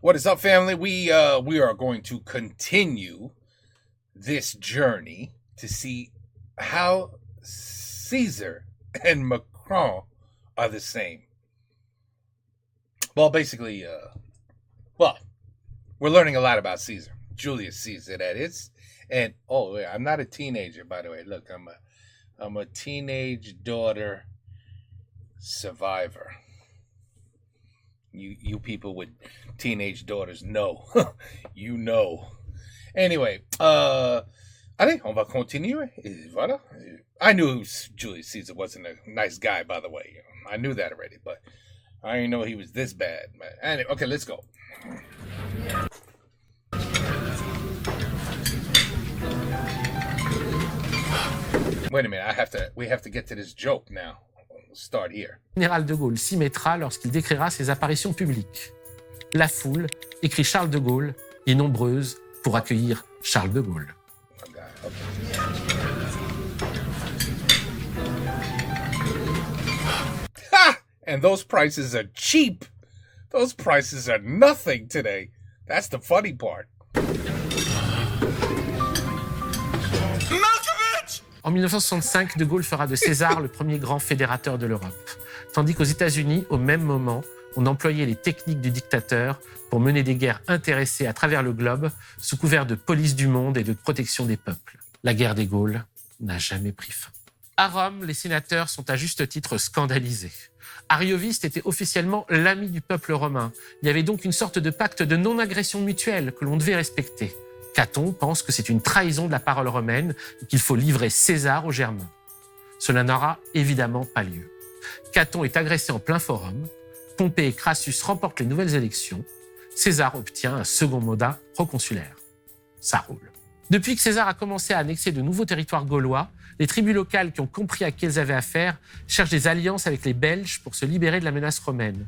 What is up, family? We are going to continue this journey to see how Caesar and Macron are the same. Well, basically, we're learning a lot about Caesar, Julius Caesar, that is. And I'm not a teenager, by the way. Look, I'm a teenage daughter survivor. You people with teenage daughters know. You know. Anyway, allez, on va continuer. Et voilà. I knew Julius Caesar wasn't a nice guy, by the way. I knew that already, but I didn't know he was this bad. Anyway, okay, let's go. Wait a minute, we have to get to this joke now. Start here. Général de Gaulle s'y mettra lorsqu'il décrira ses apparitions publiques. La foule, écrit Charles de Gaulle, est nombreuse pour accueillir Charles de Gaulle. Okay. Ha! And those prices are cheap. Those prices are nothing today. That's the funny part. En 1965, de Gaulle fera de César le premier grand fédérateur de l'Europe. Tandis qu'aux États-Unis, au même moment, on employait les techniques du dictateur pour mener des guerres intéressées à travers le globe sous couvert de police du monde et de protection des peuples. La guerre des Gaules n'a jamais pris fin. À Rome, les sénateurs sont à juste titre scandalisés. Arioviste était officiellement l'ami du peuple romain. Il y avait donc une sorte de pacte de non-agression mutuelle que l'on devait respecter. Caton pense que c'est une trahison de la parole romaine et qu'il faut livrer César aux Germains. Cela n'aura évidemment pas lieu. Caton est agressé en plein forum. Pompée et Crassus remportent les nouvelles élections. César obtient un second mandat proconsulaire. Ça roule. Depuis que César a commencé à annexer de nouveaux territoires gaulois, les tribus locales qui ont compris à qui elles avaient affaire cherchent des alliances avec les Belges pour se libérer de la menace romaine.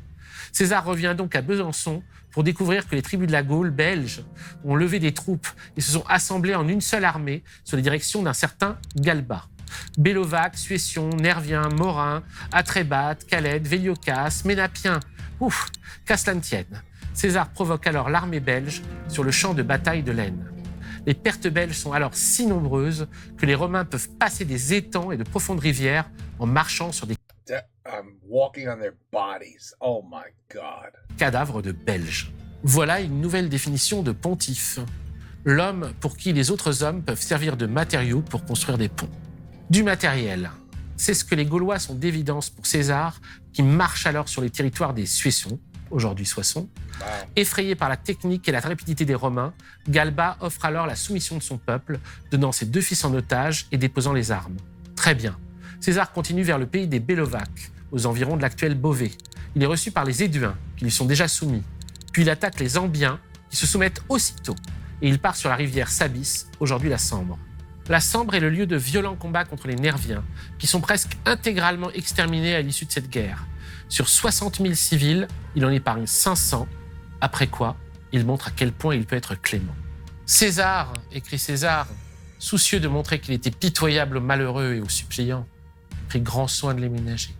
César revient donc à Besançon pour découvrir que les tribus de la Gaule belge ont levé des troupes et se sont assemblées en une seule armée sous la direction d'un certain Galba. Bellovaques, Suessions, Nerviens, Morins, Atrébates, Calèdes, Véliocas, Ménapiens, qu'à cela ne tienne. César provoque alors l'armée belge sur le champ de bataille de l'Aisne. Les pertes belges sont alors si nombreuses que les Romains peuvent passer des étangs et de profondes rivières en marchant sur des walking on their bodies. Oh my God. Cadavres de Belges. Voilà une nouvelle définition de pontife. L'homme pour qui les autres hommes peuvent servir de matériaux pour construire des ponts. Du matériel. C'est ce que les Gaulois sont d'évidence pour César, qui marche alors sur les territoires des Suessons, aujourd'hui Soissons. Wow. Effrayé par la technique et la rapidité des Romains, Galba offre alors la soumission de son peuple, donnant ses 2 fils en otage et déposant les armes. Très bien. César continue vers le pays des Bellovaques, aux environs de l'actuel Beauvais. Il est reçu par les Éduins, qui lui sont déjà soumis. Puis il attaque les Ambiens, qui se soumettent aussitôt. Et il part sur la rivière Sabis, aujourd'hui la Sambre. La Sambre est le lieu de violents combats contre les Nerviens, qui sont presque intégralement exterminés à l'issue de cette guerre. Sur 60 000 civils, il en épargne 500, après quoi il montre à quel point il peut être clément. César, écrit César, soucieux de montrer qu'il était pitoyable aux malheureux et aux suppliants, prit grand soin de les ménager.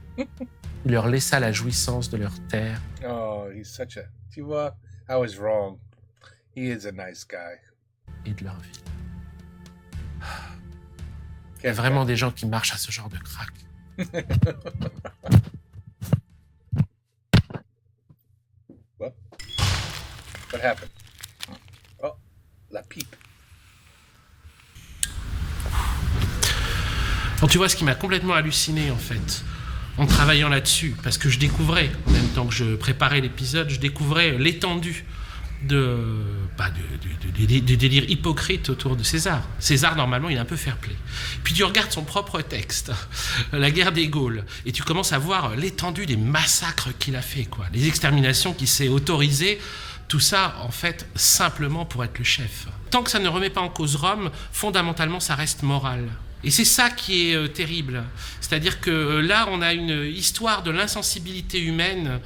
Il leur laissa la jouissance de leur terre. Oh, he's such a... Tu vois, I was wrong. He is a nice guy. Et de leur vie. Il y a vraiment des gens qui marchent à ce genre de crack. What happened? Oh, la pipe. Bon, tu vois, ce qui m'a complètement halluciné, en fait, en travaillant là-dessus, parce que je découvrais, en même temps que je préparais l'épisode, je découvrais l'étendue de délire hypocrite autour de César. César, normalement, il est un peu fair-play. Puis tu regardes son propre texte, la guerre des Gaules, et tu commences à voir l'étendue des massacres qu'il a fait, quoi, les exterminations qu'il s'est autorisées, tout ça, en fait, simplement pour être le chef. Tant que ça ne remet pas en cause Rome, fondamentalement, ça reste moral. Et c'est ça qui est terrible. C'est-à-dire que là, on a une histoire de l'insensibilité humaine,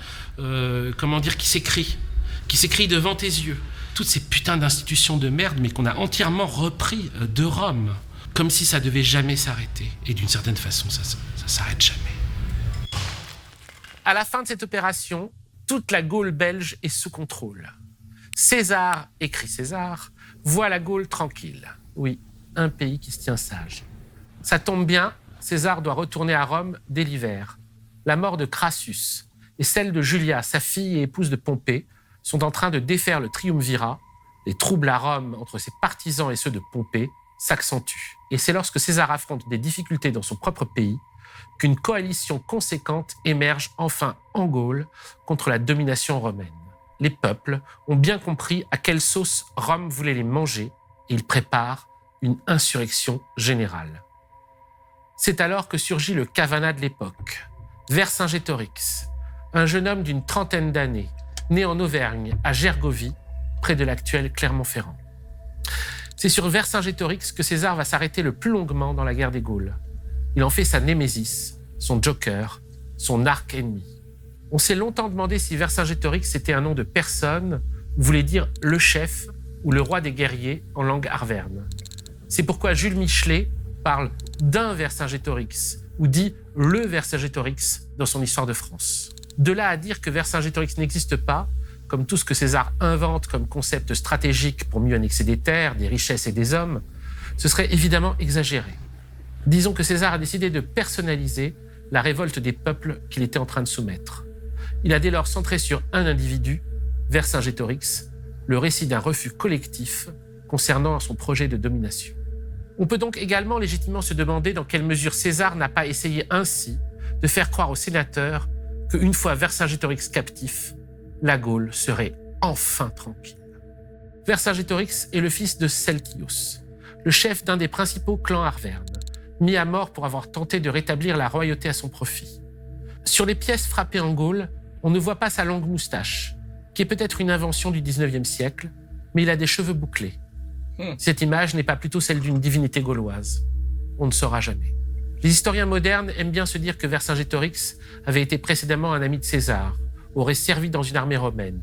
qui s'écrit devant tes yeux. Toutes ces putains d'institutions de merde, mais qu'on a entièrement repris de Rome, comme si ça devait jamais s'arrêter. Et d'une certaine façon, ça s'arrête jamais. À la fin de cette opération, toute la Gaule belge est sous contrôle. César, écrit César, voit la Gaule tranquille. Oui, un pays qui se tient sage. Ça tombe bien, César doit retourner à Rome dès l'hiver. La mort de Crassus et celle de Julia, sa fille et épouse de Pompée, sont en train de défaire le triumvirat. Les troubles à Rome entre ses partisans et ceux de Pompée s'accentuent. Et c'est lorsque César affronte des difficultés dans son propre pays qu'une coalition conséquente émerge enfin en Gaule contre la domination romaine. Les peuples ont bien compris à quelle sauce Rome voulait les manger et ils préparent une insurrection générale. C'est alors que surgit le Cavanat de l'époque, Vercingétorix, un jeune homme d'une trentaine d'années, né en Auvergne, à Gergovie, près de l'actuel Clermont-Ferrand. C'est sur Vercingétorix que César va s'arrêter le plus longuement dans la guerre des Gaules. Il en fait sa némésis, son joker, son arc ennemi. On s'est longtemps demandé si Vercingétorix était un nom de personne, ou voulait dire le chef ou le roi des guerriers en langue arverne. C'est pourquoi Jules Michelet parle d'un Vercingétorix, ou dit le Vercingétorix dans son Histoire de France. De là à dire que Vercingétorix n'existe pas, comme tout ce que César invente comme concept stratégique pour mieux annexer des terres, des richesses et des hommes, ce serait évidemment exagéré. Disons que César a décidé de personnaliser la révolte des peuples qu'il était en train de soumettre. Il a dès lors centré sur un individu, Vercingétorix, le récit d'un refus collectif concernant son projet de domination. On peut donc également légitimement se demander dans quelle mesure César n'a pas essayé ainsi de faire croire aux sénateurs qu'une fois Vercingétorix captif, la Gaule serait enfin tranquille. Vercingétorix est le fils de Celcios, le chef d'un des principaux clans arvernes, mis à mort pour avoir tenté de rétablir la royauté à son profit. Sur les pièces frappées en Gaule, on ne voit pas sa longue moustache, qui est peut-être une invention du XIXe siècle, mais il a des cheveux bouclés. Cette image n'est pas plutôt celle d'une divinité gauloise. On ne saura jamais. Les historiens modernes aiment bien se dire que Vercingétorix avait été précédemment un ami de César, aurait servi dans une armée romaine.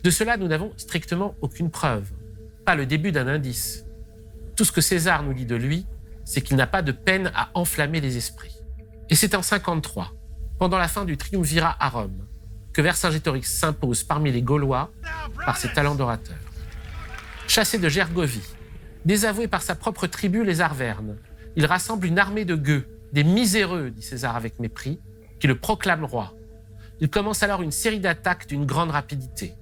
De cela, nous n'avons strictement aucune preuve, pas le début d'un indice. Tout ce que César nous dit de lui, c'est qu'il n'a pas de peine à enflammer les esprits. Et c'est en 53, pendant la fin du triumvirat à Rome, que Vercingétorix s'impose parmi les Gaulois par ses talents d'orateur. Chassé de Gergovie, désavoué par sa propre tribu, les Arvernes, il rassemble une armée de gueux, des miséreux, dit César avec mépris, qui le proclament roi. Il commence alors une série d'attaques d'une grande rapidité.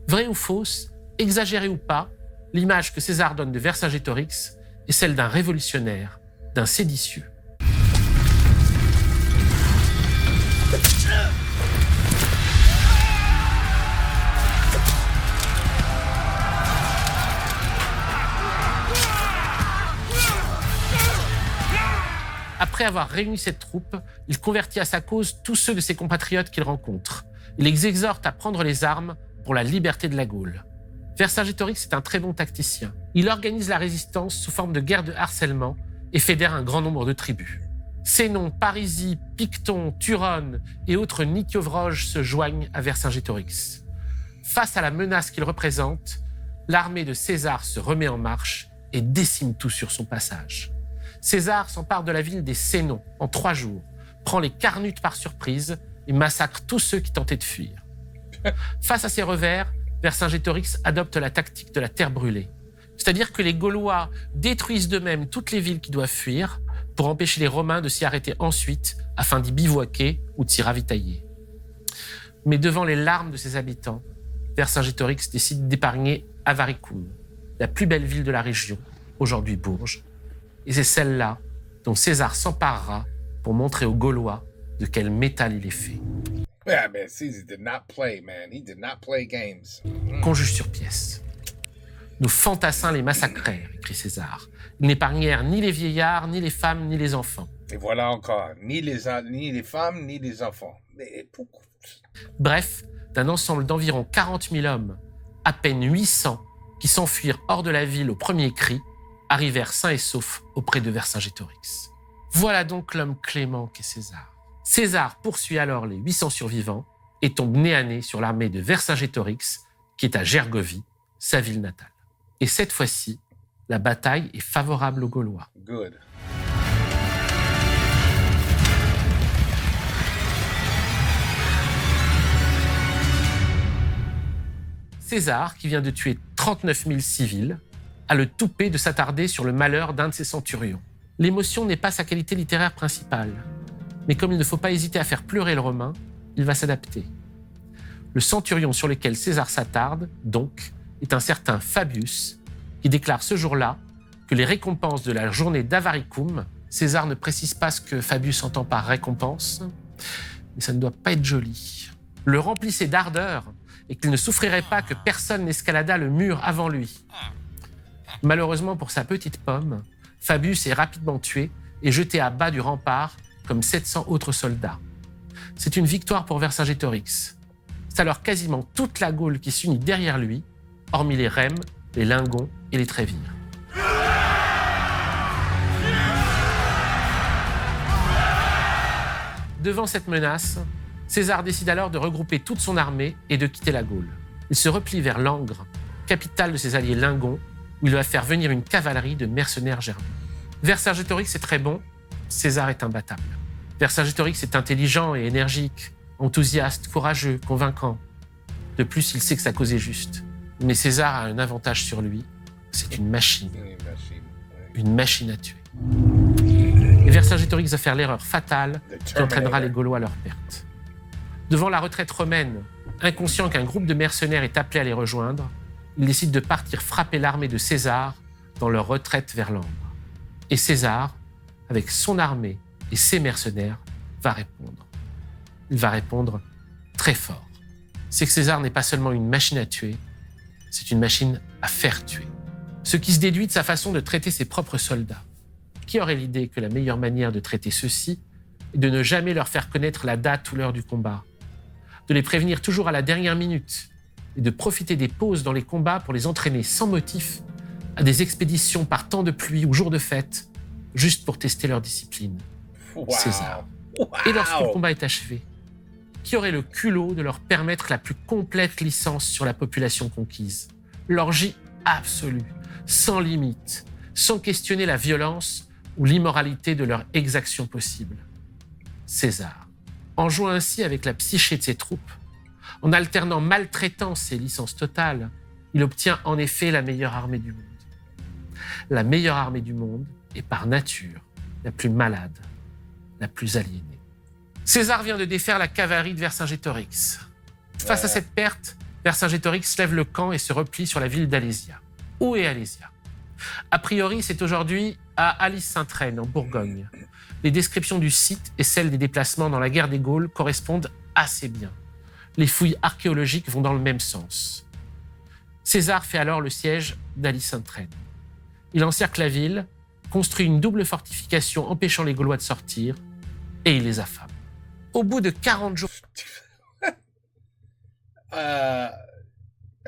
Vraie ou fausse, exagérée ou pas, l'image que César donne de Vercingétorix est celle d'un révolutionnaire, d'un séditieux. Après avoir réuni cette troupe, il convertit à sa cause tous ceux de ses compatriotes qu'il rencontre. Il les exhorte à prendre les armes pour la liberté de la Gaule. Vercingétorix est un très bon tacticien. Il organise la résistance sous forme de guerre de harcèlement et fédère un grand nombre de tribus. Sénon, Parisie, Picton, Turonne et autres Nikiovroges se joignent à Vercingétorix. Face à la menace qu'il représente, l'armée de César se remet en marche et décime tout sur son passage. César s'empare de la ville des Sénons en 3 jours, prend les Carnutes par surprise et massacre tous ceux qui tentaient de fuir. Face à ces revers, Vercingétorix adopte la tactique de la terre brûlée. C'est-à-dire que les Gaulois détruisent d'eux-mêmes toutes les villes qui doivent fuir pour empêcher les Romains de s'y arrêter ensuite afin d'y bivouaquer ou de s'y ravitailler. Mais devant les larmes de ses habitants, Vercingétorix décide d'épargner Avaricum, la plus belle ville de la région, aujourd'hui Bourges. Et c'est celle-là dont César s'emparera pour montrer aux Gaulois de quel métal il est fait. Yeah, man, Caesar did not play, man. He did not play games. Qu'on juge sur pièce. Nos fantassins les massacrèrent, écrit César. Ils n'épargnèrent ni les vieillards, ni les femmes, ni les enfants. Et voilà encore, ni les femmes, ni les enfants. Mais pourquoi? Bref, d'un ensemble d'environ 40 000 hommes, à peine 800 qui s'enfuirent hors de la ville au premier cri, arrivèrent sains et saufs auprès de Vercingétorix. Voilà donc l'homme clément qu'est César. César poursuit alors les 800 survivants et tombe nez à nez sur l'armée de Vercingétorix, qui est à Gergovie, sa ville natale. Et cette fois-ci, la bataille est favorable aux Gaulois. Good. César, qui vient de tuer 39 000 civils, a le toupet de s'attarder sur le malheur d'un de ses centurions. L'émotion n'est pas sa qualité littéraire principale, mais comme il ne faut pas hésiter à faire pleurer le Romain, il va s'adapter. Le centurion sur lequel César s'attarde, donc, est un certain Fabius, qui déclare ce jour-là que les récompenses de la journée d'Avaricum, César ne précise pas ce que Fabius entend par récompense, mais ça ne doit pas être joli, le remplissait d'ardeur et qu'il ne souffrirait pas que personne n'escaladât le mur avant lui. Malheureusement pour sa petite pomme, Fabius est rapidement tué et jeté à bas du rempart comme 700 autres soldats. C'est une victoire pour Vercingétorix. C'est alors quasiment toute la Gaule qui s'unit derrière lui, hormis les Rèmes, les Lingons et les Trévires. Devant cette menace, César décide alors de regrouper toute son armée et de quitter la Gaule. Il se replie vers Langres, capitale de ses alliés Lingons, où il va faire venir une cavalerie de mercenaires germains. Vercingétorix est très bon, César est imbattable. Vercingétorix est intelligent et énergique, enthousiaste, courageux, convaincant. De plus, il sait que sa cause est juste. Mais César a un avantage sur lui, c'est une machine. Une machine à tuer. Et Vercingétorix va faire l'erreur fatale qui entraînera les Gaulois à leur perte. Devant la retraite romaine, inconscient qu'un groupe de mercenaires est appelé à les rejoindre, ils décident de partir frapper l'armée de César dans leur retraite vers Langres. Et César, avec son armée et ses mercenaires, va répondre. Il va répondre très fort. C'est que César n'est pas seulement une machine à tuer, c'est une machine à faire tuer. Ce qui se déduit de sa façon de traiter ses propres soldats. Qui aurait l'idée que la meilleure manière de traiter ceux-ci est de ne jamais leur faire connaître la date ou l'heure du combat, de les prévenir toujours à la dernière minute et de profiter des pauses dans les combats pour les entraîner sans motif à des expéditions par temps de pluie ou jours de fête, juste pour tester leur discipline. Wow. César. Wow. Et lorsque le combat est achevé, qui aurait le culot de leur permettre la plus complète licence sur la population conquise? L'orgie absolue, sans limite, sans questionner la violence ou l'immoralité de leur exaction possible. César. En jouant ainsi avec la psyché de ses troupes, en alternant maltraitance et licence totale, il obtient en effet la meilleure armée du monde. La meilleure armée du monde est par nature la plus malade, la plus aliénée. César vient de défaire la cavalerie de Vercingétorix. Face à cette perte, Vercingétorix lève le camp et se replie sur la ville d'Alésia. Où est Alésia? A priori, c'est aujourd'hui à Alys-Sainte-Reine, en Bourgogne. Les descriptions du site et celles des déplacements dans la guerre des Gaules correspondent assez bien. Les fouilles archéologiques vont dans le même sens. César fait alors le siège d'Alys-Sainte-Reine. Il encercle la ville, construit une double fortification empêchant les Gaulois de sortir, et il les affame. Au bout de 40 jours...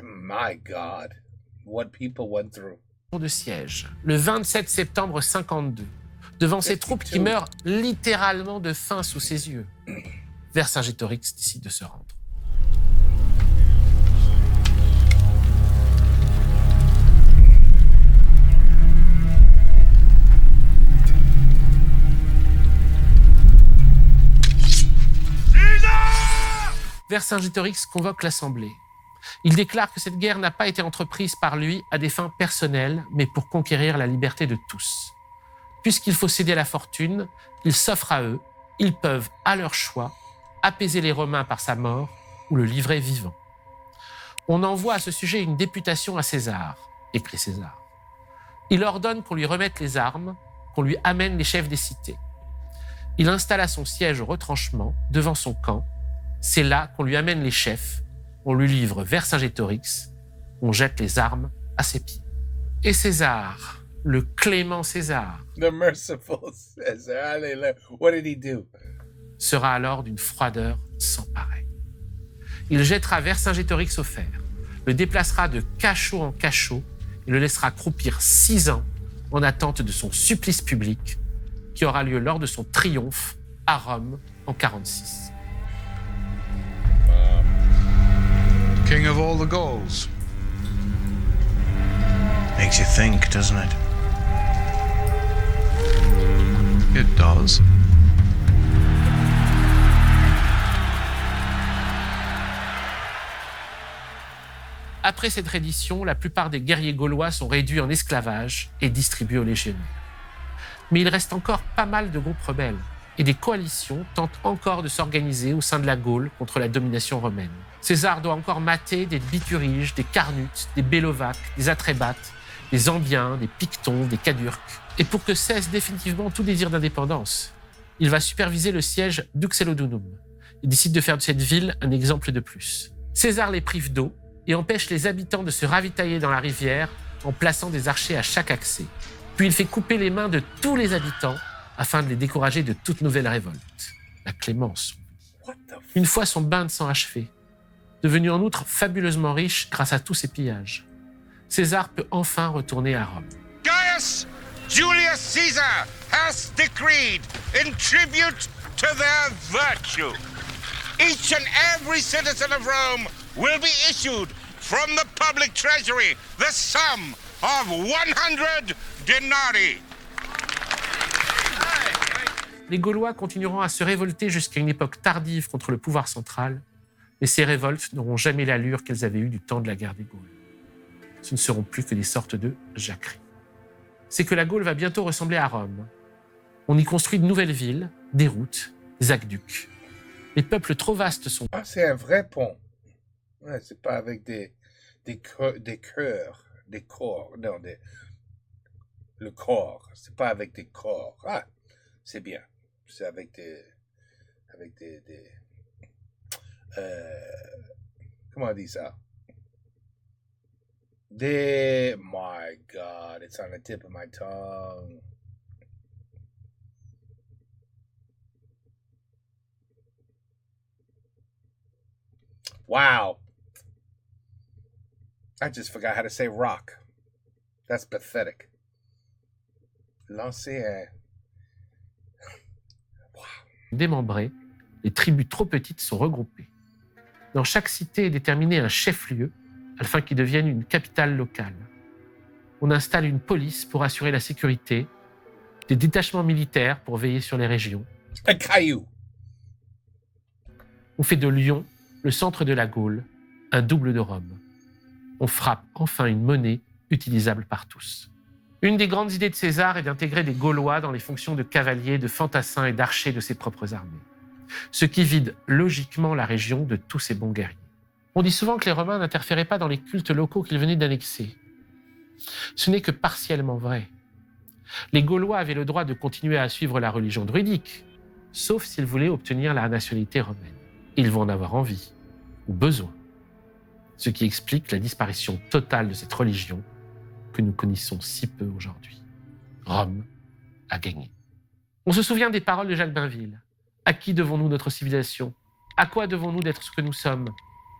My God, what people went through. De siège, le 27 septembre 52, devant ses troupes qui meurent littéralement de faim sous ses yeux, Vercingétorix décide de se rendre. Vercingétorix convoque l'Assemblée. Il déclare que cette guerre n'a pas été entreprise par lui à des fins personnelles, mais pour conquérir la liberté de tous. Puisqu'il faut céder à la fortune, qu'il s'offre à eux, ils peuvent, à leur choix, apaiser les Romains par sa mort ou le livrer vivant. On envoie à ce sujet une députation à César, écrit César. Il ordonne qu'on lui remette les armes, qu'on lui amène les chefs des cités. Il installa son siège au retranchement, devant son camp. C'est là qu'on lui amène les chefs, on lui livre Vercingétorix, on jette les armes à ses pieds. Et César, le clément César, The merciful Caesar. Hallelujah. What did he do? Sera alors d'une froideur sans pareil. Il jettera Vercingétorix au fer, le déplacera de cachot en cachot et le laissera croupir 6 ans en attente de son supplice public qui aura lieu lors de son triomphe à Rome en 46. King of all the Gauls. Makes you think, doesn't it? It does. Après cette reddition, la plupart des guerriers gaulois sont réduits en esclavage et distribués aux légionnaires. Mais il reste encore pas mal de groupes rebelles et des coalitions tentent encore de s'organiser au sein de la Gaule contre la domination romaine. César doit encore mater des Bituriges, des Carnutes, des Bellovaques, des Atrébates, des Ambiens, des Pictons, des Cadurques. Et pour que cesse définitivement tout désir d'indépendance, il va superviser le siège d'Uxellodunum. Il décide de faire de cette ville un exemple de plus. César les prive d'eau et empêche les habitants de se ravitailler dans la rivière en plaçant des archers à chaque accès. Puis il fait couper les mains de tous les habitants afin de les décourager de toute nouvelle révolte. La clémence. Une fois son bain de sang achevé, devenu en outre fabuleusement riche grâce à tous ses pillages, César peut enfin retourner à Rome. Gaius Julius Caesar has decreed in tribute to their virtue. Each and every citizen of Rome will be issued from the public treasury the sum of 100 denarii. Les Gaulois continueront à se révolter jusqu'à une époque tardive contre le pouvoir central, mais ces révoltes n'auront jamais l'allure qu'elles avaient eues du temps de la guerre des Gaules. Ce ne seront plus que des sortes de jacqueries. C'est que la Gaule va bientôt ressembler à Rome. On y construit de nouvelles villes, des routes, des aqueducs. Les peuples trop vastes sont... Ah, c'est un vrai pont. Ouais, c'est pas avec des cœurs, des corps, non, le corps. C'est pas avec des corps. Ah, c'est bien. C'est avec des comment on dit ça? My God, it's on the tip of my tongue. Wow. I just forgot how to say rock. That's pathetic. Lancer un... démembrées, les tribus trop petites sont regroupées. Dans chaque cité est déterminé un chef-lieu afin qu'il devienne une capitale locale. On installe une police pour assurer la sécurité, des détachements militaires pour veiller sur les régions. Un caillou. On fait de Lyon, le centre de la Gaule, un double de Rome. On frappe enfin une monnaie utilisable par tous. Une des grandes idées de César est d'intégrer des Gaulois dans les fonctions de cavaliers, de fantassins et d'archers de ses propres armées, ce qui vide logiquement la région de tous ses bons guerriers. On dit souvent que les Romains n'interféraient pas dans les cultes locaux qu'ils venaient d'annexer. Ce n'est que partiellement vrai. Les Gaulois avaient le droit de continuer à suivre la religion druidique, sauf s'ils voulaient obtenir la nationalité romaine. Ils vont en avoir envie, ou besoin, ce qui explique la disparition totale de cette religion que nous connaissons si peu aujourd'hui. Rome a gagné. On se souvient des paroles de Jacques Bainville. À qui devons-nous notre civilisation? À quoi devons-nous d'être ce que nous sommes?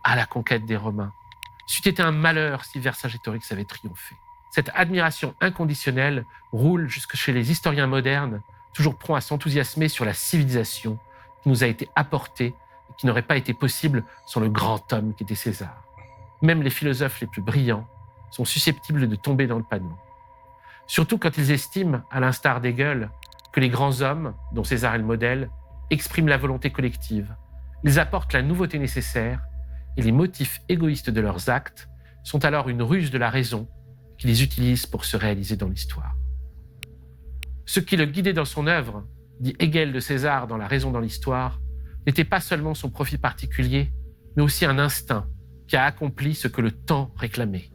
À la conquête des Romains. C'eût été un malheur si Vercingétorix avait triomphé. Cette admiration inconditionnelle roule jusque chez les historiens modernes, toujours prompts à s'enthousiasmer sur la civilisation qui nous a été apportée et qui n'aurait pas été possible sans le grand homme qui était César. Même les philosophes les plus brillants sont susceptibles de tomber dans le panneau. Surtout quand ils estiment, à l'instar d'Hegel, que les grands hommes, dont César est le modèle, expriment la volonté collective. Ils apportent la nouveauté nécessaire et les motifs égoïstes de leurs actes sont alors une ruse de la raison qui les utilise pour se réaliser dans l'histoire. Ce qui le guidait dans son œuvre, dit Hegel de César dans La raison dans l'histoire, n'était pas seulement son profit particulier, mais aussi un instinct qui a accompli ce que le temps réclamait.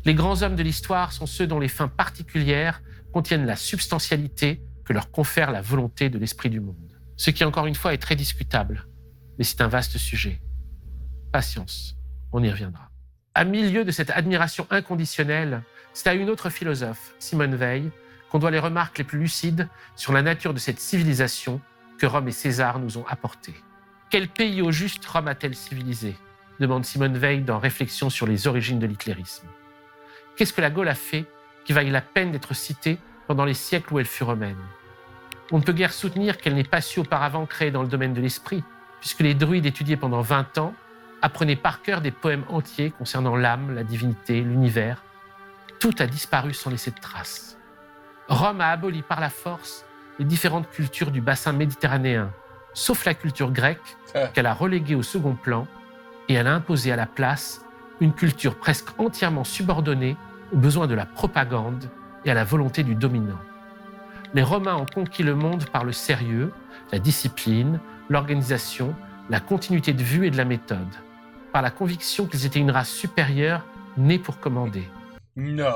Les grands hommes de l'histoire sont ceux dont les fins particulières contiennent la substantialité que leur confère la volonté de l'esprit du monde. Ce qui, encore une fois, est très discutable, mais c'est un vaste sujet. Patience, on y reviendra. À milieu de cette admiration inconditionnelle, c'est à une autre philosophe, Simone Weil, qu'on doit les remarques les plus lucides sur la nature de cette civilisation que Rome et César nous ont apportée. Quel pays au juste Rome a-t-elle civilisé? Demande Simone Weil dans Réflexions sur les origines de l'hitlérisme. Qu'est-ce que la Gaule a fait qui vaille la peine d'être citée pendant les siècles où elle fut romaine? On ne peut guère soutenir qu'elle n'ait pas su auparavant créer dans le domaine de l'esprit, puisque les druides étudiés pendant 20 ans apprenaient par cœur des poèmes entiers concernant l'âme, la divinité, l'univers. Tout a disparu sans laisser de traces. Rome a aboli par la force les différentes cultures du bassin méditerranéen, sauf la culture grecque qu'elle a reléguée au second plan, et elle a imposé à la place une culture presque entièrement subordonnée aux besoins de la propagande et à la volonté du dominant. Les Romains ont conquis le monde par le sérieux, la discipline, l'organisation, la continuité de vue et de la méthode, par la conviction qu'ils étaient une race supérieure née pour commander, No.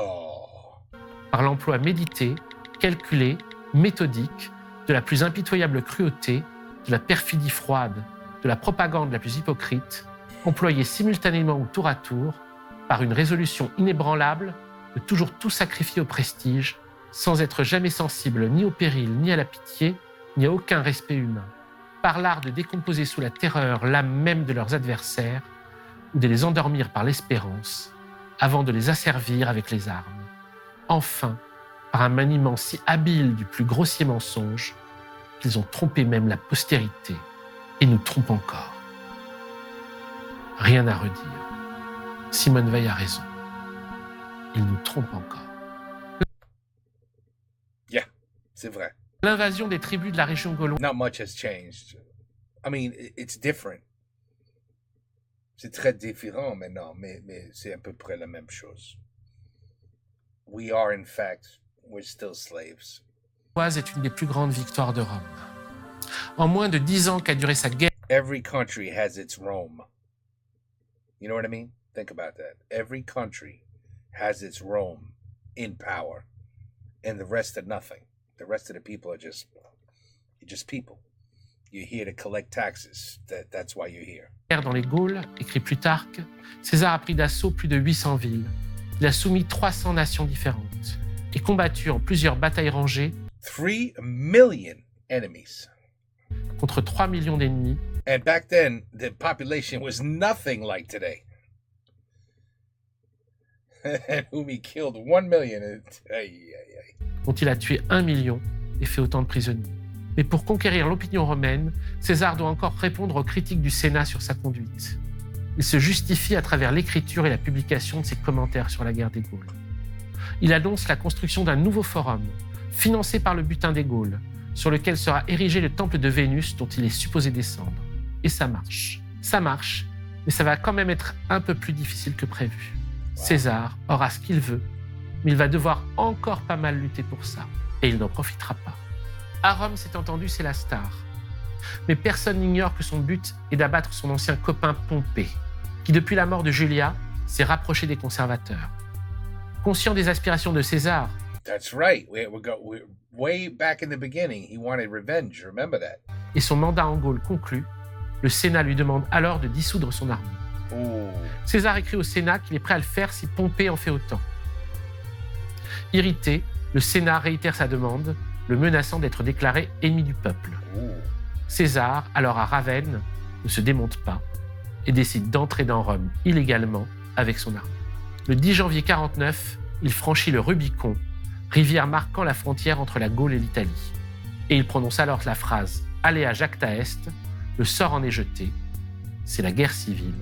par l'emploi médité, calculé, méthodique, de la plus impitoyable cruauté, de la perfidie froide, de la propagande la plus hypocrite, employée simultanément ou tour à tour, par une résolution inébranlable de toujours tout sacrifier au prestige, sans être jamais sensible ni au péril, ni à la pitié, ni à aucun respect humain, par l'art de décomposer sous la terreur l'âme même de leurs adversaires, ou de les endormir par l'espérance, avant de les asservir avec les armes. Enfin, par un maniement si habile du plus grossier mensonge, qu'ils ont trompé même la postérité et nous trompent encore. Rien à redire. Simone Veil a raison. Ils nous trompent encore. Yeah, c'est vrai. L'invasion des tribus de la région gauloise. Not much has changed. I mean, it's different. C'est très différent maintenant, mais c'est à peu près la même chose. We are, in fact, we're still slaves. Est une des plus grandes victoires de Rome. En moins de 10 ans qu'a duré sa guerre, Every country has its Rome. You know what I mean? Think about that. Every country has its Rome in power, and the rest are nothing. The rest of the people are just people. You're here to collect taxes. That's why you're here. dans les Gaules, écrit Plutarque, César a pris d'assaut plus de 800 villes. Il a soumis 300 nations différentes et combattu en plusieurs batailles rangées 3 million enemies. contre 3 millions d'ennemis. And back then, the population was nothing like today. And whom he killed 1 million. Dont il a tué 1 million et fait autant de prisonniers. Mais pour conquérir l'opinion romaine, César doit encore répondre aux critiques du Sénat sur sa conduite. Il se justifie à travers l'écriture et la publication de ses commentaires sur la guerre des Gaules. Il annonce la construction d'un nouveau forum, financé par le butin des Gaules, sur lequel sera érigé le temple de Vénus dont il est supposé descendre. Et ça marche. Ça marche, mais ça va quand même être un peu plus difficile que prévu. César aura ce qu'il veut, mais il va devoir encore pas mal lutter pour ça. Et il n'en profitera pas. À Rome, c'est entendu, c'est la star. Mais personne n'ignore que son but est d'abattre son ancien copain Pompée, qui depuis la mort de Julia, s'est rapproché des conservateurs. Conscient des aspirations de César, That's right. We're way back in the beginning. He wanted revenge. Remember that. et son mandat en Gaule conclu, le Sénat lui demande alors de dissoudre son armée. Ooh. César écrit au Sénat qu'il est prêt à le faire si Pompée en fait autant. Irrité, le Sénat réitère sa demande, le menaçant d'être déclaré ennemi du peuple. Ooh. César, alors à Ravenne, ne se démonte pas et décide d'entrer dans Rome illégalement avec son armée. Le 10 janvier 49, il franchit le Rubicon, rivière marquant la frontière entre la Gaule et l'Italie. Et il prononce alors la phrase « Alea jacta est », le sort en est jeté. C'est la guerre civile.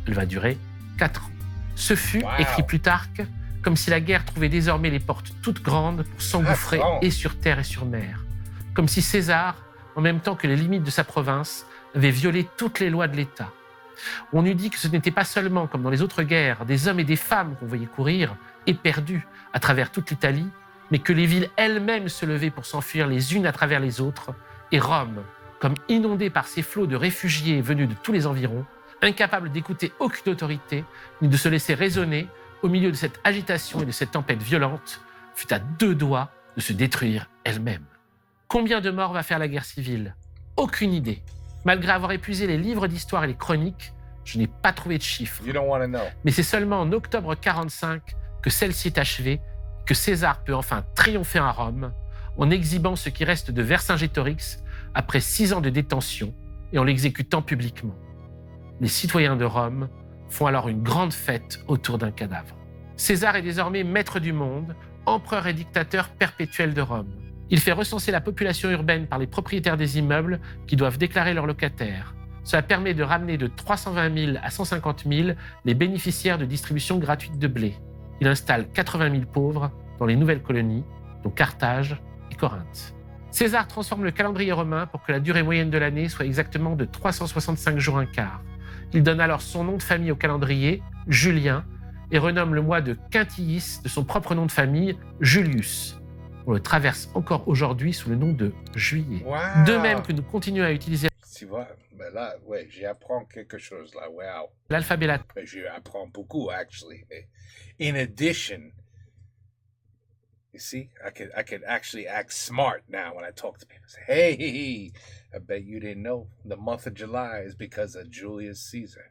Elle va durer 4 ans. Ce fut, Wow. écrit Plutarque, comme si la guerre trouvait désormais les portes toutes grandes pour s'engouffrer 4 ans. et sur terre et sur mer. Comme si César, en même temps que les limites de sa province, avait violé toutes les lois de l'État. On eût dit que ce n'était pas seulement, comme dans les autres guerres, des hommes et des femmes qu'on voyait courir, éperdus, à travers toute l'Italie, mais que les villes elles-mêmes se levaient pour s'enfuir les unes à travers les autres, et Rome, comme inondée par ces flots de réfugiés venus de tous les environs, incapable d'écouter aucune autorité, ni de se laisser raisonner, au milieu de cette agitation et de cette tempête violente, fut à 2 doigts de se détruire elle-même. Combien de morts va faire la guerre civile ? Aucune idée. Malgré avoir épuisé les livres d'histoire et les chroniques, je n'ai pas trouvé de chiffres. You don't want to know. Mais c'est seulement en octobre 45 que celle-ci est achevée, que César peut enfin triompher à Rome, en exhibant ce qui reste de Vercingétorix après 6 ans de détention et en l'exécutant publiquement. Les citoyens de Rome font alors une grande fête autour d'un cadavre. César est désormais maître du monde, empereur et dictateur perpétuel de Rome. Il fait recenser la population urbaine par les propriétaires des immeubles qui doivent déclarer leurs locataires. Cela permet de ramener de 320 000 à 150 000 les bénéficiaires de distribution gratuite de blé. Il installe 80 000 pauvres dans les nouvelles colonies, dont Carthage et Corinthe. César transforme le calendrier romain pour que la durée moyenne de l'année soit exactement de 365 jours un quart. Il donne alors son nom de famille au calendrier, Julien, et renomme le mois de Quintillis de son propre nom de famille, Julius. On le traverse encore aujourd'hui sous le nom de juillet. Wow. De même que nous continuons à utiliser Tu vois, ben là, ouais, j'apprends quelque chose là. Wow. l'alphabet latin. Ben, j'apprends beaucoup, actually. In addition, you see, I could actually act smart now when I talk to people. Say, hey, I bet you didn't know the month of July is because of Julius Caesar.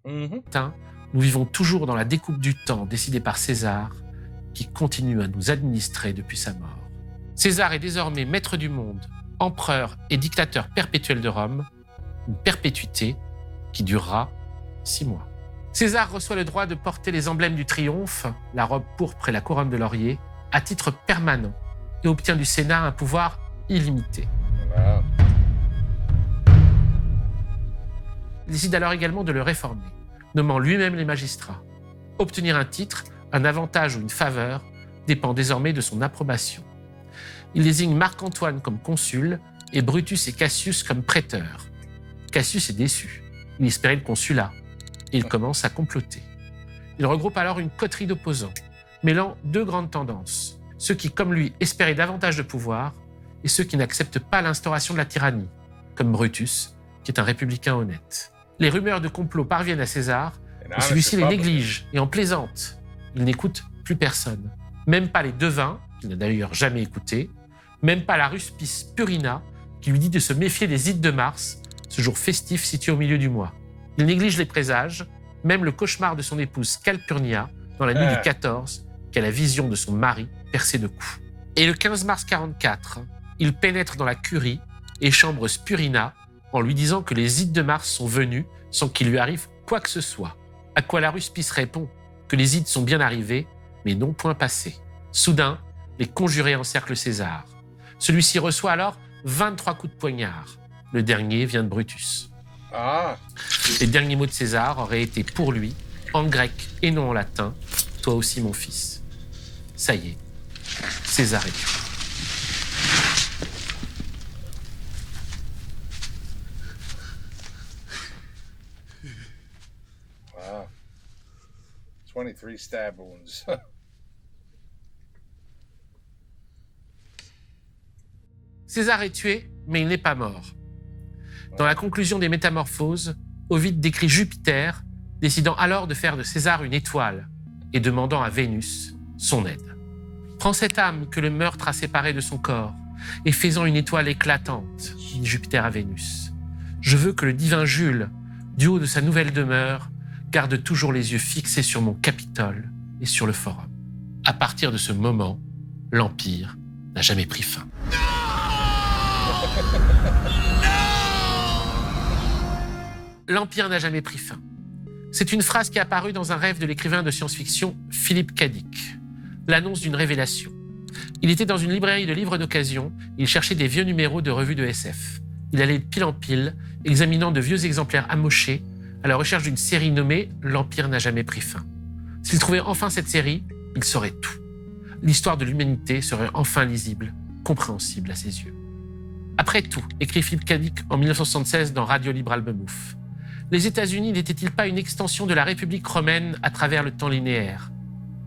Mm-hmm. Nous vivons toujours dans la découpe du temps décidée par César, qui continue à nous administrer depuis sa mort. César est désormais maître du monde, empereur et dictateur perpétuel de Rome, une perpétuité qui durera 6 mois. César reçoit le droit de porter les emblèmes du triomphe, la robe pourpre et la couronne de laurier, à titre permanent et obtient du Sénat un pouvoir illimité. Wow. Il décide alors également de le réformer, nommant lui-même les magistrats. Obtenir un titre, un avantage ou une faveur dépend désormais de son approbation. Il désigne Marc-Antoine comme consul et Brutus et Cassius comme préteurs. Cassius est déçu. Il espérait le consulat et il commence à comploter. Il regroupe alors une coterie d'opposants, mêlant 2 grandes tendances. Ceux qui, comme lui, espéraient davantage de pouvoir et ceux qui n'acceptent pas l'instauration de la tyrannie, comme Brutus, qui est un républicain honnête. Les rumeurs de complot parviennent à César, mais celui-ci les néglige et en plaisante. Il n'écoute plus personne, même pas les devins, qu'il n'a d'ailleurs jamais écoutés, même pas la ruspice Purina, qui lui dit de se méfier des Ides de Mars, ce jour festif situé au milieu du mois. Il néglige les présages, même le cauchemar de son épouse Calpurnia, dans la nuit du 14, qui a la vision de son mari percé de coups. Et le 15 mars 44, il pénètre dans la curie et chambre Spurina en lui disant que les Ides de Mars sont venus sans qu'il lui arrive quoi que ce soit. À quoi la ruspice répond que les Ides sont bien arrivés, mais non point passés. Soudain, les conjurés encerclent César. Celui-ci reçoit alors 23 coups de poignard. Le dernier vient de Brutus. Ah. Les derniers mots de César auraient été pour lui, en grec et non en latin, « Toi aussi, mon fils ». Ça y est, César est tué. Wow. 23 stab wounds. César est tué, mais il n'est pas mort. Dans la conclusion des Métamorphoses, Ovide décrit Jupiter, décidant alors de faire de César une étoile et demandant à Vénus son aide. « Prends cette âme que le meurtre a séparée de son corps et fais-en une étoile éclatante, dit Jupiter à Vénus. Je veux que le divin Jules, du haut de sa nouvelle demeure, garde toujours les yeux fixés sur mon Capitole et sur le Forum. » À partir de ce moment, l'Empire n'a jamais pris fin. L'Empire n'a jamais pris fin. C'est une phrase qui est apparue dans un rêve de l'écrivain de science-fiction Philippe K. Dick, l'annonce d'une révélation. Il était dans une librairie de livres d'occasion, il cherchait des vieux numéros de revues de SF. Il allait de pile en pile, examinant de vieux exemplaires amochés, à la recherche d'une série nommée « L'Empire n'a jamais pris fin ». S'il trouvait enfin cette série, il saurait tout. L'histoire de l'humanité serait enfin lisible, compréhensible à ses yeux. Après tout, écrit Philippe K. Dick en 1976 dans Radio Libre Albemouf, les États-Unis n'étaient-ils pas une extension de la République romaine à travers le temps linéaire?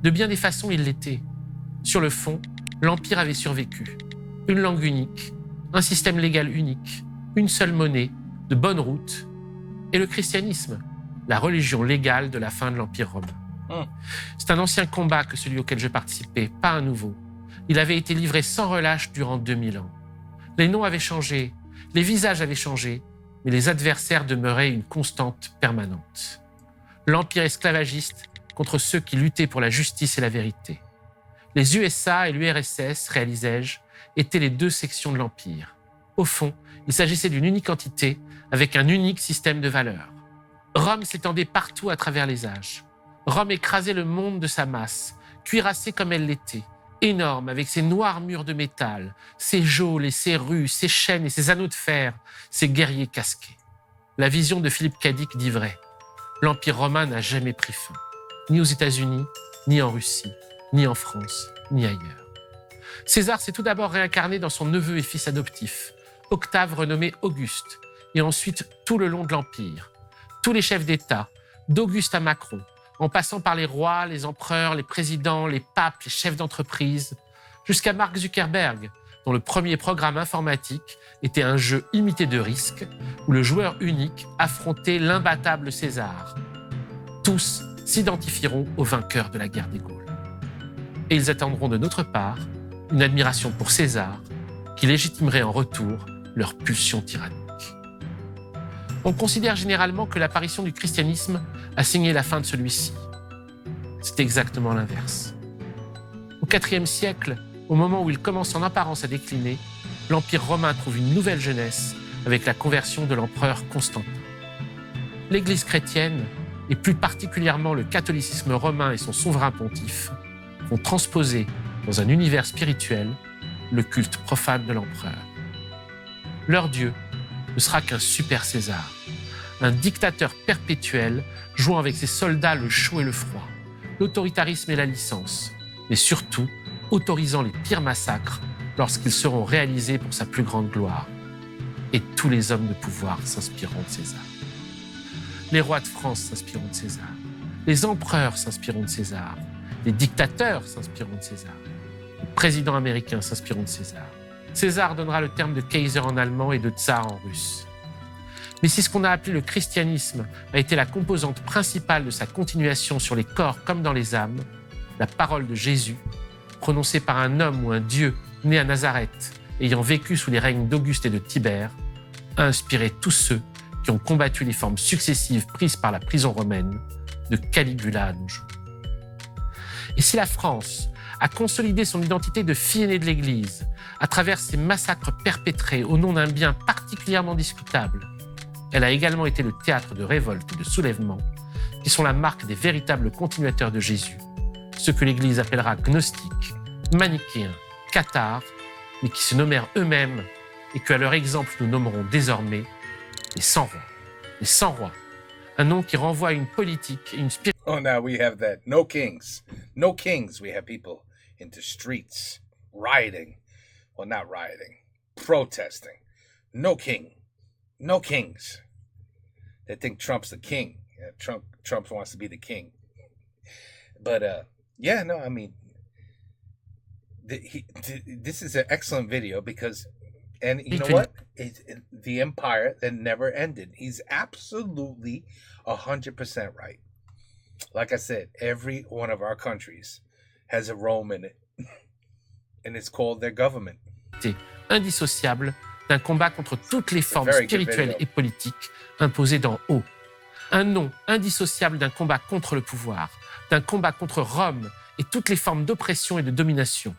De bien des façons, ils l'étaient. Sur le fond, l'Empire avait survécu. Une langue unique, un système légal unique, une seule monnaie, de bonnes routes, et le christianisme, la religion légale de la fin de l'Empire romain. C'est un ancien combat que celui auquel je participais, pas un nouveau. Il avait été livré sans relâche durant 2000 ans. Les noms avaient changé, les visages avaient changé, mais les adversaires demeuraient une constante permanente. L'Empire esclavagiste contre ceux qui luttaient pour la justice et la vérité. Les USA et l'URSS, réalisais-je, étaient les 2 sections de l'Empire. Au fond, il s'agissait d'une unique entité avec un unique système de valeurs. Rome s'étendait partout à travers les âges. Rome écrasait le monde de sa masse, cuirassée comme elle l'était, énorme avec ses noirs murs de métal, ses geôles et ses rues, ses chaînes et ses anneaux de fer, ses guerriers casqués. La vision de Philippe K. Dick dit vrai. L'Empire romain n'a jamais pris fin, ni aux États-Unis, ni en Russie, ni en France, ni ailleurs. César s'est tout d'abord réincarné dans son neveu et fils adoptif, Octave renommé Auguste, et ensuite tout le long de l'Empire. tous les chefs d'État, d'Auguste à Macron, en passant par les rois, les empereurs, les présidents, les papes, les chefs d'entreprise, jusqu'à Mark Zuckerberg, dont le premier programme informatique était un jeu imité de risque où le joueur unique affrontait l'imbattable César. Tous s'identifieront aux vainqueurs de la guerre des Gaules. Et ils attendront de notre part une admiration pour César qui légitimerait en retour leur pulsion tyrannique. On considère généralement que l'apparition du christianisme a signé la fin de celui-ci. C'est exactement l'inverse. Au IVe siècle, au moment où il commence en apparence à décliner, l'Empire romain trouve une nouvelle jeunesse avec la conversion de l'empereur Constantin. L'Église chrétienne, et plus particulièrement le catholicisme romain et son souverain pontife, vont transposer dans un univers spirituel le culte profane de l'empereur. Leur dieu ne sera qu'un super César, un dictateur perpétuel jouant avec ses soldats le chaud et le froid, l'autoritarisme et la licence, mais surtout autorisant les pires massacres lorsqu'ils seront réalisés pour sa plus grande gloire. Et tous les hommes de pouvoir s'inspireront de César. Les rois de France s'inspireront de César. Les empereurs s'inspireront de César. Les dictateurs s'inspireront de César. Les présidents américains s'inspireront de César. César donnera le terme de Kaiser en allemand et de Tsar en russe. Mais si ce qu'on a appelé le christianisme a été la composante principale de sa continuation sur les corps comme dans les âmes, la parole de Jésus, prononcée par un homme ou un dieu né à Nazareth, ayant vécu sous les règnes d'Auguste et de Tibère, a inspiré tous ceux qui ont combattu les formes successives prises par la prison romaine, de Caligula à nos jours. Et si la France a consolidé son identité de fille aînée de l'Église à travers ces massacres perpétrés au nom d'un bien particulièrement discutable, elle a également été le théâtre de révoltes et de soulèvements qui sont la marque des véritables continuateurs de Jésus, ceux que l'Église appellera gnostiques, manichéens, cathares, mais qui se nommèrent eux-mêmes et qu'à leur exemple nous nommerons désormais les 100 rois. Les 100 rois, un nom qui renvoie à une politique et une spiritualité. Oh, now we have that. No kings. No kings. We have people into streets, rioting. Well, not rioting, protesting. No king. No kings. They think Trump's the king. Yeah, Trump wants to be the king. But, yeah, no, I mean, this is an excellent video because, and you know what? The empire that never ended. He's absolutely 100% right. Like I said, every one of our countries has a Rome in it, and it's called their government. Indissociable d'un combat contre toutes les formes spirituelles et politiques imposées d'en haut. Un nom indissociable d'un combat contre le pouvoir, d'un combat contre Rome et toutes les formes d'oppression et de domination.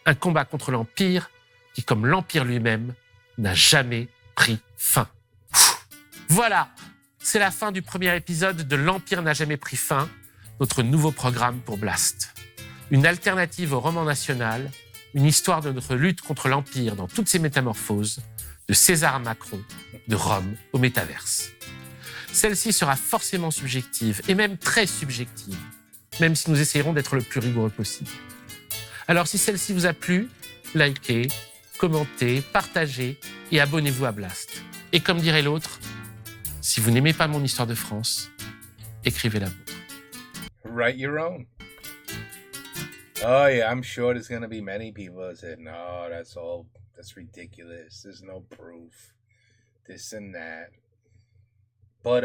Un combat contre l'Empire qui, comme l'Empire lui-même, n'a jamais pris fin. Voilà, c'est la fin du premier épisode de L'Empire n'a jamais pris fin, notre nouveau programme pour Blast. Une alternative au roman national, une histoire de notre lutte contre l'Empire dans toutes ses métamorphoses, de César à Macron, de Rome au métaverse. Celle-ci sera forcément subjective, et même très subjective, même si nous essayerons d'être le plus rigoureux possible. Alors si celle-ci vous a plu, likez, commentez, partagez et abonnez-vous à Blast. Et comme dirait l'autre, si vous n'aimez pas mon histoire de France, écrivez la vôtre. Write your own. Oh yeah, I'm sure there's going to be many people that say, no, that's ridiculous. There's no proof. This and that. But,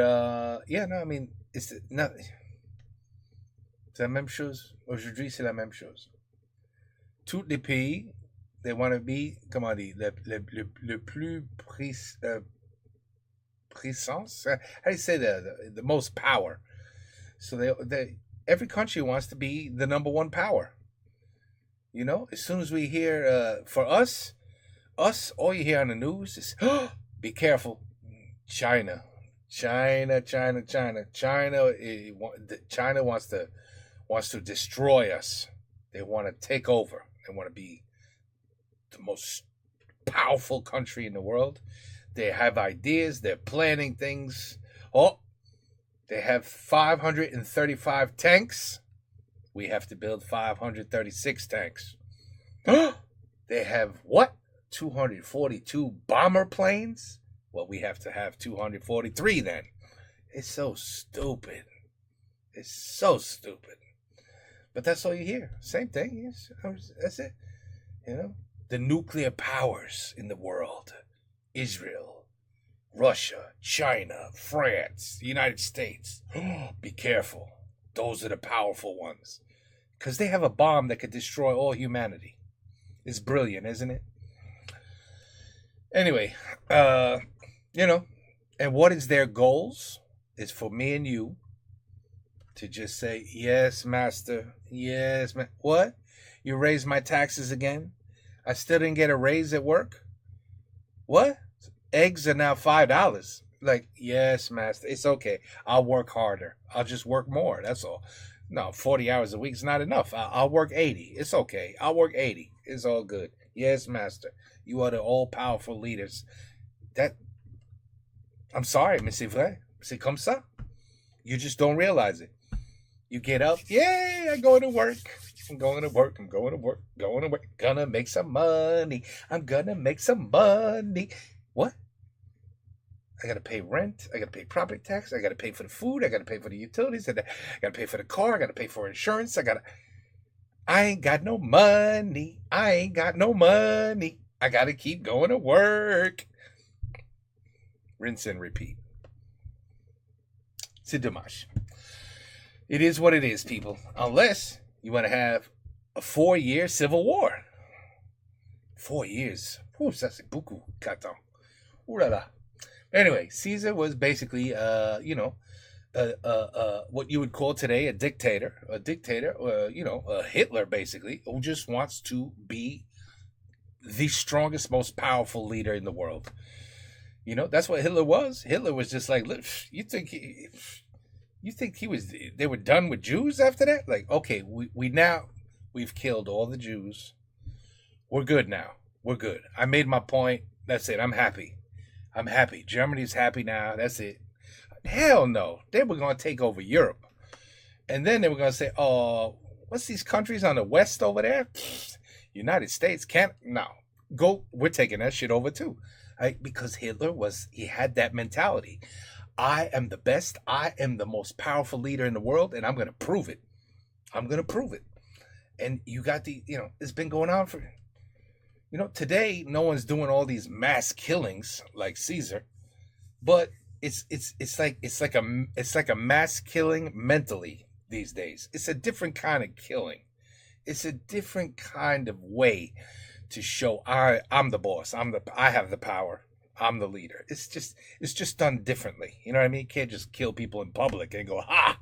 yeah, no, I mean, c'est la même chose. Aujourd'hui, c'est la même chose. Tous les pays, they want to be, comment dire, le plus puissance. How do you say the most power? So every country wants to be the number one power. You know, as soon as we hear, for us, all you hear on the news is, oh, be careful, China wants to destroy us. They want to take over. They want to be the most powerful country in the world. They have ideas. They're planning things. Oh, they have 535 tanks. We have to build 536 tanks. They have what? 242 bomber planes? Well, we have to have 243 then. It's so stupid. It's so stupid. But that's all you hear. Same thing. Yes, that's it. You know, the nuclear powers in the world: Israel, Russia, China, France, the United States. Be careful. Those are the powerful ones. Because they have a bomb that could destroy all humanity. It's brilliant, isn't it? Anyway, you know, and what is their goals? Is for me and you to just say, yes, master. Yes, man. What? You raised my taxes again? I still didn't get a raise at work? What? Eggs are now $5. Like, yes, master. It's okay. I'll work harder. I'll just work more. That's all. No, 40 hours a week is not enough. I'll work 80. It's okay. I'll work 80. It's all good. Yes, master. You are the all-powerful leaders. That, I'm sorry, mais c'est vrai. C'est comme ça. You just don't realize it. You get up. Yay, I'm going to work. I'm going to work. I'm going to work. Going to work. Gonna make some money. I'm gonna make some money. What? I got to pay rent. I got to pay property tax. I got to pay for the food. I got to pay for the utilities. I got to pay for the car. I got to pay for insurance. I ain't got no money. I ain't got no money. I got to keep going to work. Rinse and repeat. C'est dommage. It is what it is, people. Unless you want to have a 4-year civil war. 4 years. Ouh, ça c'est beaucoup. 4 ans. Ouh là là. Anyway, Caesar was basically, you know, what you would call today a dictator. A dictator, you know, a Hitler, basically, who just wants to be the strongest, most powerful leader in the world. You know, that's what Hitler was. Hitler was just like, you think he was, they were done with Jews after that? Like, okay, we've killed all the Jews. We're good now. We're good. I made my point. That's it. I'm happy. I'm happy. Germany's happy now. That's it. Hell no. They were going to take over Europe. And then they were going to say, oh, what's these countries on the west over there? United States can't. No. Go. We're taking that shit over too. Because Hitler he had that mentality. I am the best. I am the most powerful leader in the world, and I'm going to prove it. I'm going to prove it. And you got you know, it's been going on for, you know, today no one's doing all these mass killings like Caesar, but it's like a mass killing mentally these days. It's a different kind of killing. It's a different kind of way to show I'm the boss. I have the power. I'm the leader. It's just done differently. You know what I mean? You can't just kill people in public and go, ha,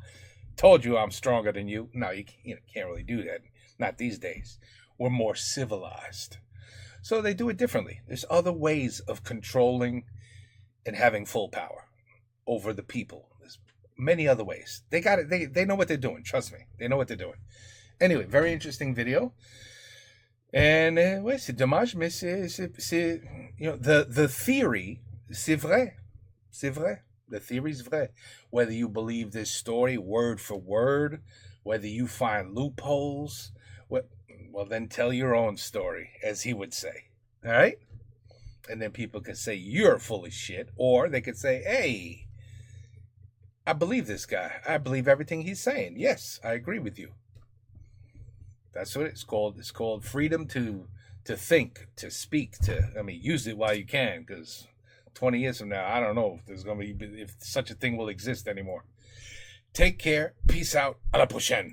told you I'm stronger than you. No, you can't really do that. Not these days. We're more civilized. So they do it differently. There's other ways of controlling and having full power over the people. There's many other ways. They got it. They know what they're doing. Trust me. They know what they're doing. Anyway, very interesting video. And ouais, c'est dommage, mais c'est you know, the theory, c'est vrai. C'est vrai. The theory's vrai. Whether you believe this story word for word, whether you find loopholes, well, then tell your own story, as he would say. All right? And then people could say, you're full of shit. Or they could say, hey, I believe this guy. I believe everything he's saying. Yes, I agree with you. That's what it's called. It's called freedom to think, to speak, use it while you can, because 20 years from now, I don't know if such a thing will exist anymore. Take care. Peace out. À la prochaine.